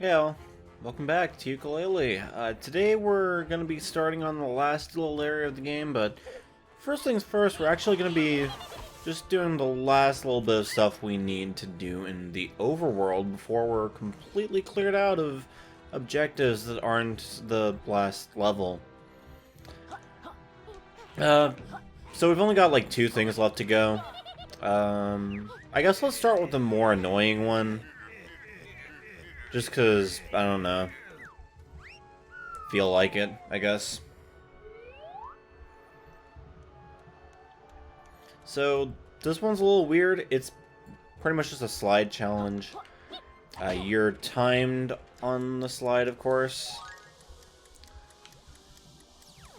Yeah, well, welcome back to Yooka-Laylee. Today we're going to be starting on the last little area of the game, but first things first, we're actually going to be just doing the last little bit of stuff we need to do in the overworld before we're completely cleared out of objectives that aren't the last level. Uh, so we've only got like 2 things left to go. I guess let's start with the more annoying one. Just because, I don't know. Feel like it, I guess. So, this one's a little weird. It's pretty much just a slide challenge. You're timed on the slide, of course.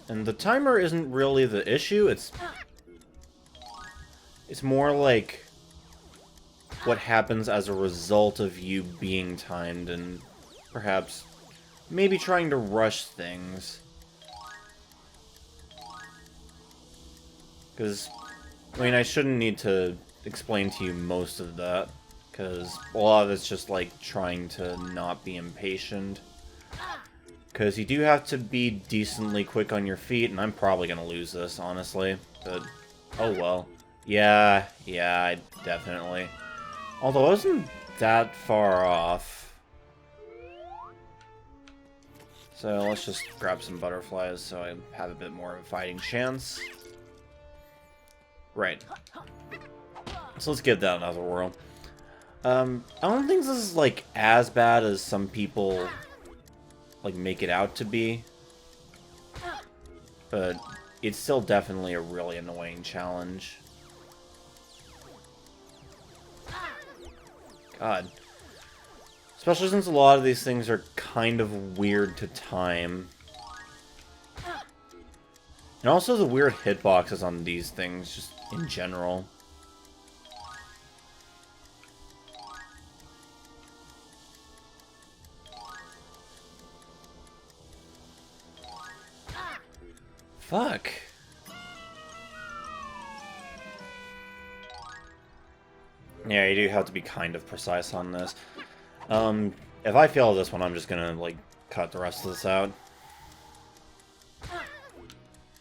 And the timer isn't really the issue. It's more like what happens as a result of you being timed and perhaps maybe trying to rush things. Because, I mean, I shouldn't need to explain to you most of that, because a lot of it's just like trying to not be impatient. Because you do have to be decently quick on your feet, and I'm probably going to lose this, honestly. But, oh well. Yeah, I definitely. Although I wasn't that far off. So let's just grab some butterflies so I have a bit more of a fighting chance. Right. So let's give that another whirl. I don't think this is like as bad as some people like make it out to be. But it's still definitely a really annoying challenge. God. Especially since a lot of these things are kind of weird to time. And also the weird hitboxes on these things, just in general. Fuck. Yeah, you do have to be kind of precise on this. If I fail this one, I'm just gonna, like, cut the rest of this out.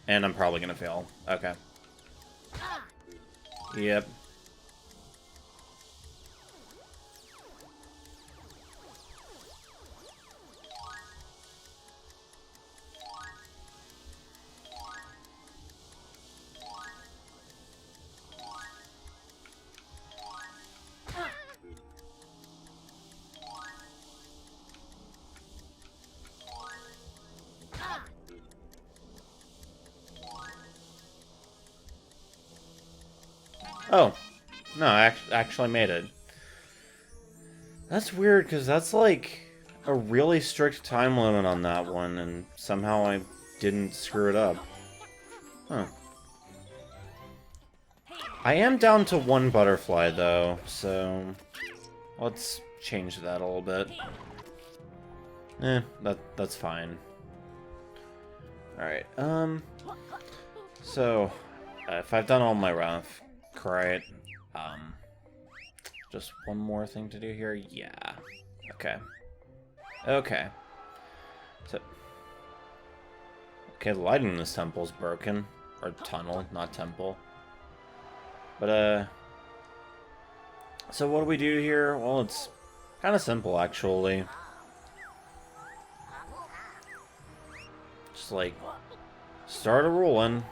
And I'm probably gonna fail. Okay. Yep. Oh. No, I actually made it. That's weird, because that's like a really strict time limit on that one, and somehow I didn't screw it up. Huh. I am down to 1 butterfly, though, so let's change that a little bit. That's fine. Alright, so, if I've done all my rough, correct, just one more thing to do here? Yeah. Okay. Okay. So, okay, the lighting in this temple's broken. Or tunnel, not temple. But, so what do we do here? Well, it's kind of simple, actually. Just, like, start a rolling.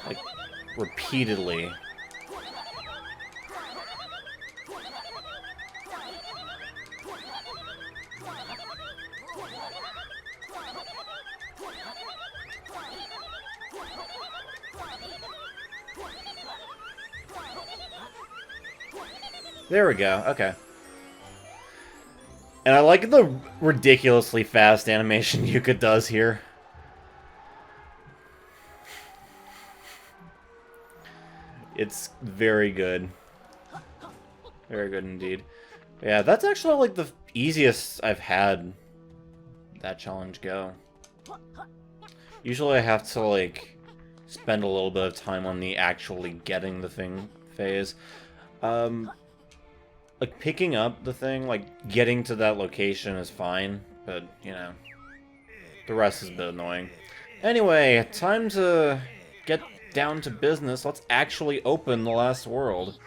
Like, repeatedly. There we go, okay. And I like the ridiculously fast animation Yooka does here. It's very good. Very good indeed. Yeah, that's actually like the easiest I've had that challenge go. Usually I have to like spend a little bit of time on the actually getting the thing phase. Like, picking up the thing, like, getting to that location is fine, but, you know, the rest is a bit annoying. Anyway, time to get down to business. Let's actually open the last world.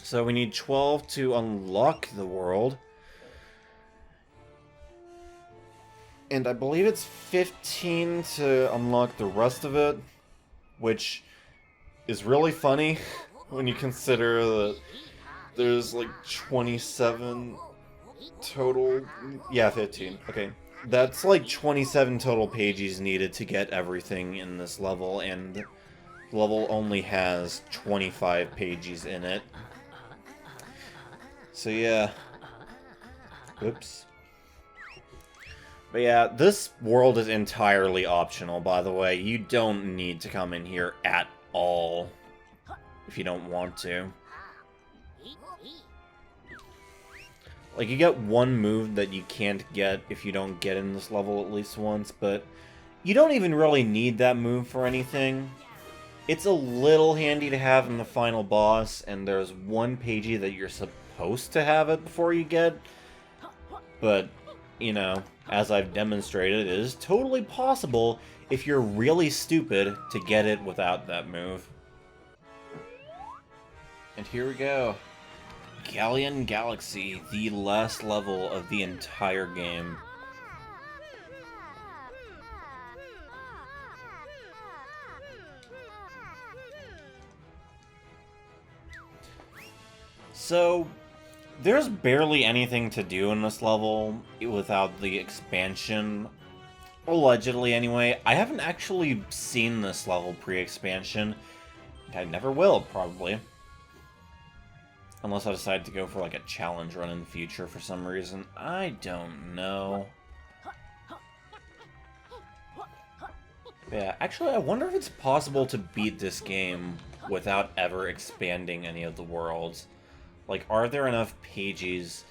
So we need 12 to unlock the world. And I believe it's 15 to unlock the rest of it, which is really funny when you consider that there's like 27 total. Yeah, 15. Okay. That's like 27 total pages needed to get everything in this level, and the level only has 25 pages in it. So yeah. Oops. But yeah, this world is entirely optional, by the way. You don't need to come in here at all if you don't want to. Like, you get one move that you can't get if you don't get in this level at least once, but you don't even really need that move for anything. It's a little handy to have in the final boss, and there's one pagey that you're supposed to have it before you get, but, you know, as I've demonstrated, it is totally possible if you're really stupid to get it without that move. And here we go. Galleon Galaxy, the last level of the entire game. So, there's barely anything to do in this level without the expansion. Allegedly, anyway. I haven't actually seen this level pre-expansion. I never will, probably. Unless I decide to go for like a challenge run in the future for some reason. I don't know. Yeah, actually, I wonder if it's possible to beat this game without ever expanding any of the worlds. Like, are there enough pages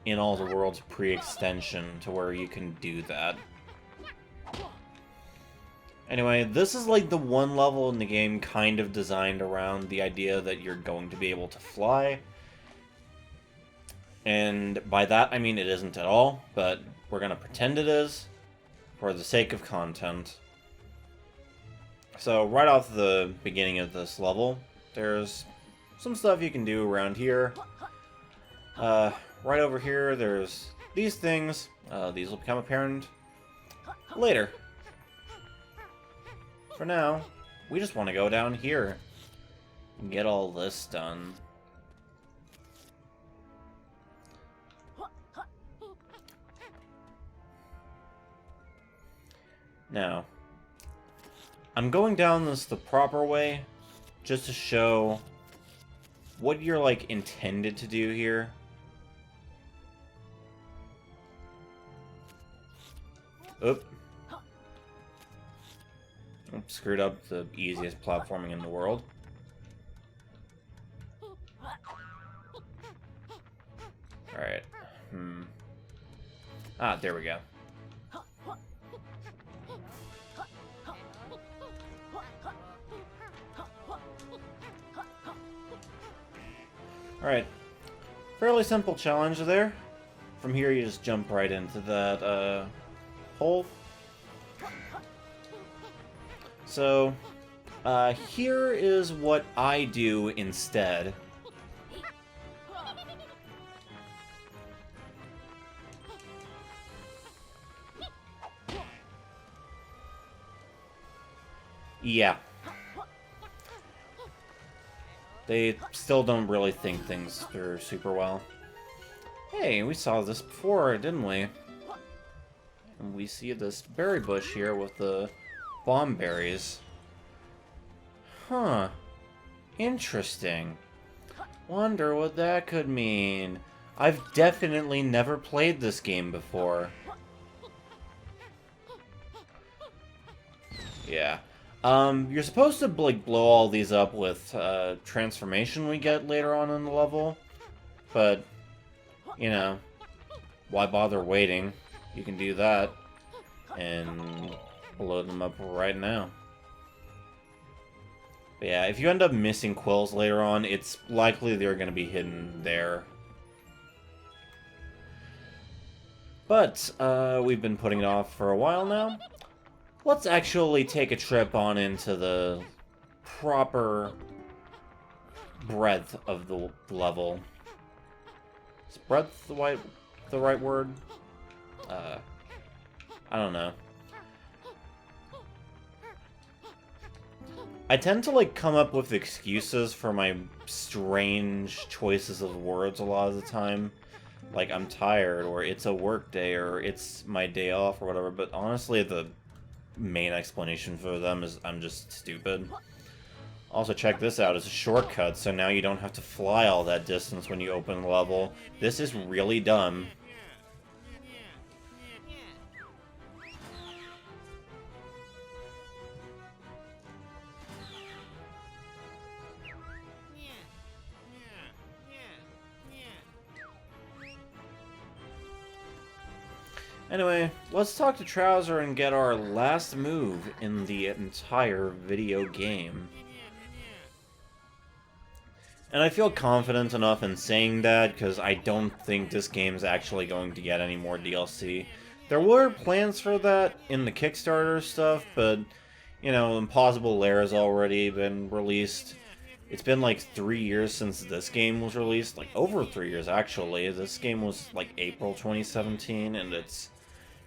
in all the worlds pre-extension to where you can do that? Anyway, this is like the one level in the game kind of designed around the idea that you're going to be able to fly. And by that, I mean it isn't at all, but we're going to pretend it is for the sake of content. So, right off the beginning of this level, there's some stuff you can do around here. Right over here, there's these things. These will become apparent later. For now, we just want to go down here and get all this done. Now, I'm going down this the proper way, just to show what you're, like, intended to do here. Oop. Screwed up the easiest platforming in the world. Alright. Ah, there we go. Alright. Fairly simple challenge there. From here, you just jump right into that, hole. So, here is what I do instead. Yeah. They still don't really think things through super well. Hey, we saw this before, didn't we? And we see this berry bush here with the bomb berries. Huh. Interesting. Wonder what that could mean. I've definitely never played this game before. Yeah. You're supposed to, like, blow all these up with, transformation we get later on in the level. But, you know, why bother waiting? You can do that and blow them up right now. But yeah, if you end up missing quills later on, it's likely they're going to be hidden there. But, we've been putting it off for a while now. Let's actually take a trip on into the proper breadth of the level. Is breadth the right word? I don't know. I tend to, like, come up with excuses for my strange choices of words a lot of the time. Like, I'm tired, or it's a work day, or it's my day off, or whatever, but honestly, the main explanation for them is I'm just stupid. Also, check this out. It's a shortcut, so now you don't have to fly all that distance when you open the level. This is really dumb. Anyway, let's talk to Trouser and get our last move in the entire video game. And I feel confident enough in saying that, because I don't think this game is actually going to get any more DLC. There were plans for that in the Kickstarter stuff, but, you know, Impossible Lair has already been released. It's been like 3 years since this game was released, like over 3 years actually. This game was like April 2017, and it's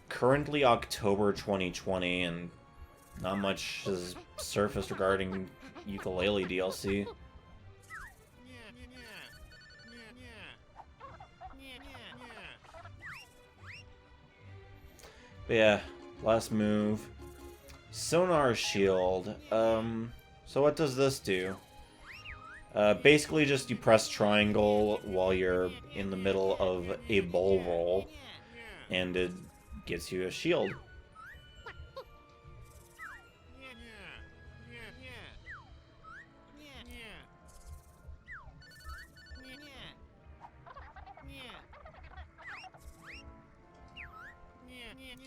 currently October 2020, and not much has surfaced regarding Yooka-Laylee DLC. But yeah, last move. Sonar Shield. So what does this do? Basically just you press triangle while you're in the middle of a bull roll, and it gives you a shield.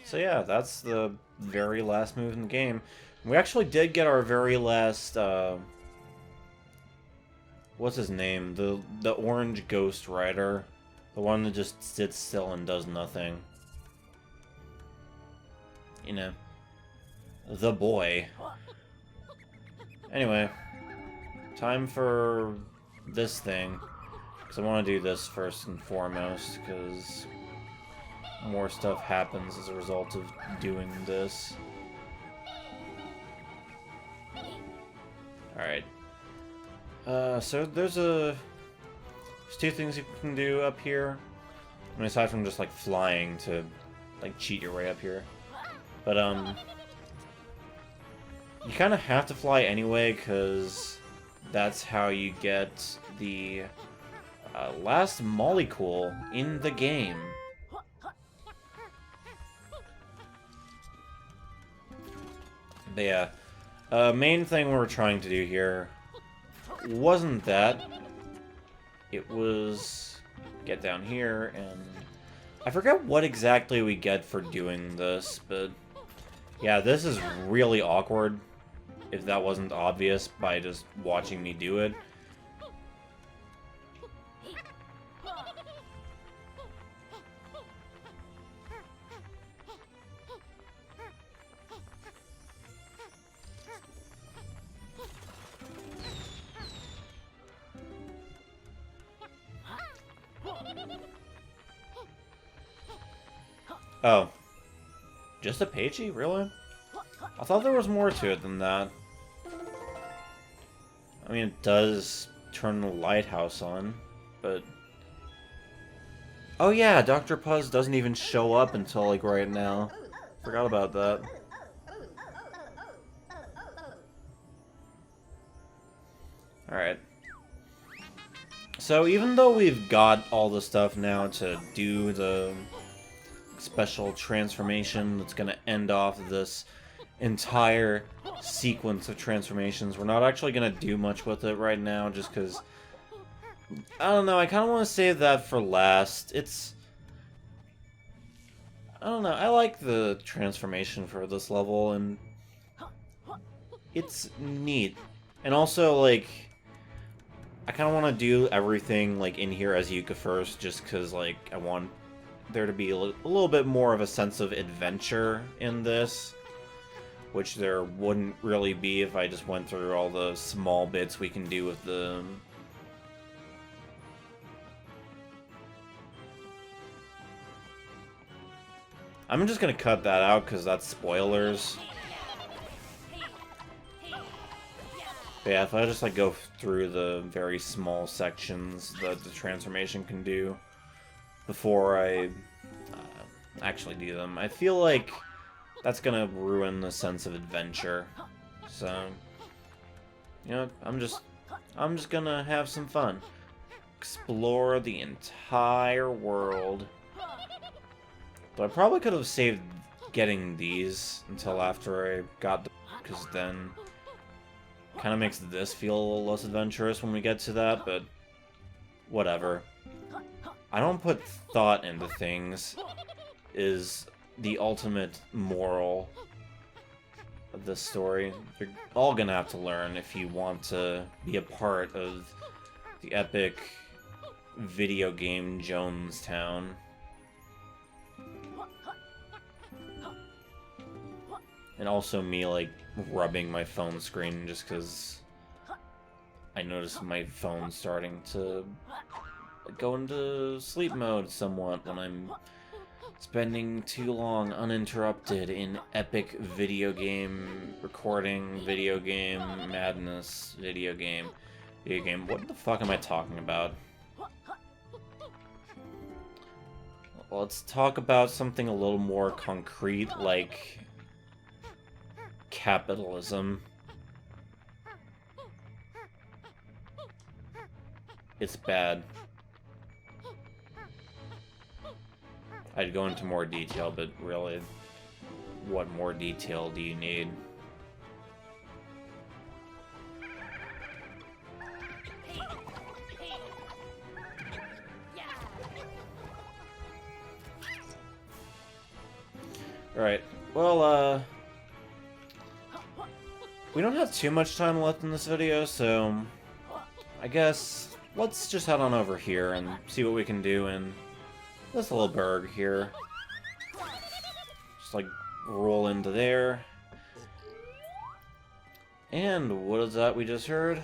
So yeah, that's the very last move in the game. We actually did get our very last, what's his name? The orange Ghost Rider. The one that just sits still and does nothing. You know, the boy. Anyway, time for this thing. Because I want to do this first and foremost, because more stuff happens as a result of doing this. Alright. So there's two things you can do up here. I mean, aside from just, like, flying to, like, cheat your way up here. But, you kind of have to fly anyway, because that's how you get the last molecule in the game. But yeah, main thing we were trying to do here wasn't that. It was get down here, and I forget what exactly we get for doing this, but yeah, this is really awkward, if that wasn't obvious by just watching me do it. Oh. Just a Pagey? Really? I thought there was more to it than that. I mean, it does turn the lighthouse on, but... Oh yeah, Dr. Puzz doesn't even show up until, like, right now. Forgot about that. Alright. So, even though we've got all the stuff now to do the special transformation that's going to end off this entire sequence of transformations, we're not actually going to do much with it right now, just because, I don't know, I kind of want to save that for last. I don't know, I like the transformation for this level, and it's neat. And also, like, I kind of want to do everything, like, in here as Yooka first, just because, like, I want there to be a little bit more of a sense of adventure in this, which there wouldn't really be if I just went through all the small bits we can do with the... I'm just gonna cut that out, because that's spoilers. But yeah, if I just, like, go through the very small sections that the transformation can do before I actually do them, I feel like that's gonna ruin the sense of adventure. So, you know, I'm just gonna have some fun. Explore the entire world. But I probably could have saved getting these until after I got the... because then kind of makes this feel a little less adventurous when we get to that, but whatever. I don't put thought into things is the ultimate moral of this story. You're all gonna have to learn if you want to be a part of the epic video game Jonestown. And also me, like, rubbing my phone screen just because I noticed my phone starting to go into sleep mode somewhat when I'm spending too long uninterrupted in epic video game recording, video game madness, video game. What the fuck am I talking about? Let's talk about something a little more concrete, like capitalism. It's bad. I'd go into more detail, but really, what more detail do you need? Alright, well, we don't have too much time left in this video, so I guess let's just head on over here and see what we can do in this little burg here. Just, like, roll into there. And what is that we just heard?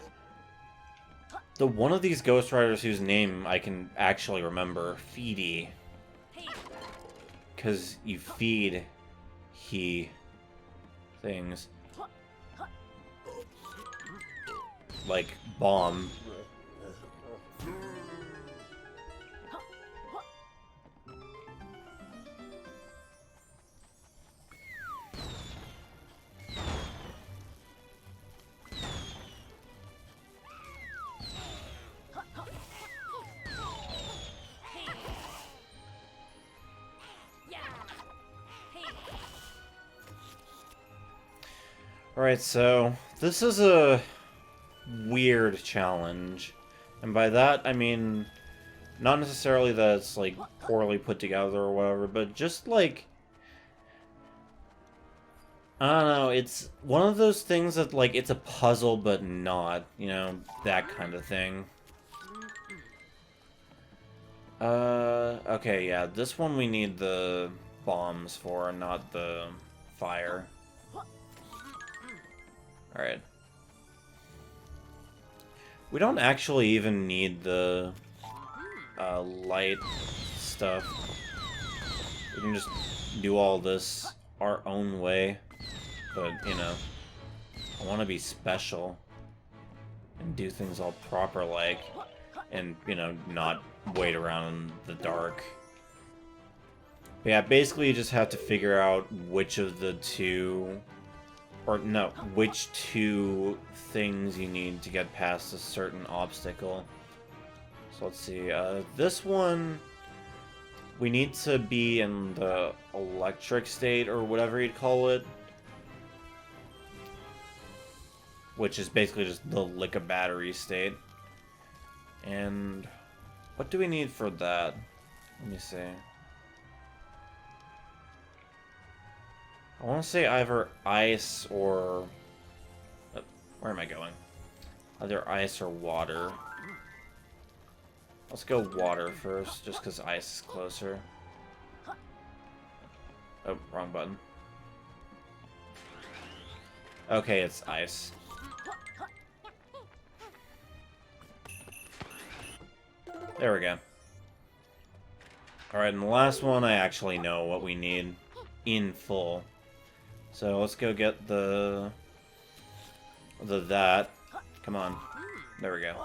The one of these Ghost Riders whose name I can actually remember, Feedy. Because you feed things. Like bomb. Alright, so this is a weird challenge. And by that, I mean, not necessarily that it's, like, poorly put together or whatever, but just, like, I don't know, it's one of those things that, like, it's a puzzle but not, you know, that kind of thing. Okay, yeah, this one we need the bombs for, not the fire. Alright. We don't actually even need the light stuff. We can just do all this our own way. But, you know, I want to be special and do things all proper like, and, you know, not wait around in the dark. But yeah, basically you just have to figure out which of the two... or no, which two things you need to get past a certain obstacle. So let's see, this one, we need to be in the electric state, or whatever you'd call it. Which is basically just the Licka battery state. And what do we need for that? Let me see. I want to say either ice or... where am I going? Either ice or water. Let's go water first, just because ice is closer. Oh, wrong button. Okay, it's ice. There we go. Alright, and the last one, I actually know what we need in full. So let's go get the that. Come on. There we go.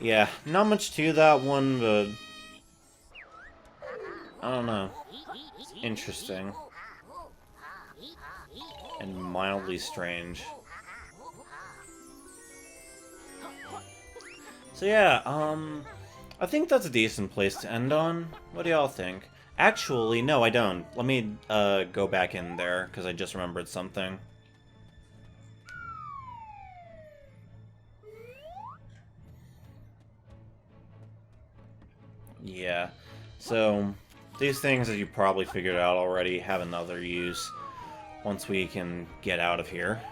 Yeah, not much to that one, but I don't know. It's interesting. And mildly strange. So yeah, I think that's a decent place to end on. What do y'all think? Actually, no, I don't. Let me go back in there, because I just remembered something. Yeah, so these things, as you probably figured out already, have another use once we can get out of here.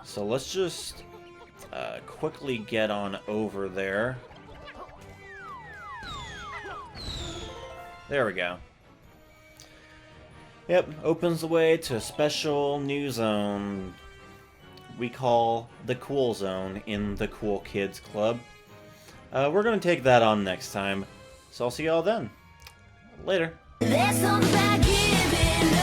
So let's just quickly get on over there. There we go. Yep, opens the way to a special new zone we call the Cool Zone in the Cool Kids Club. We're going to take that on next time, so I'll see y'all then. Later. There's something about giving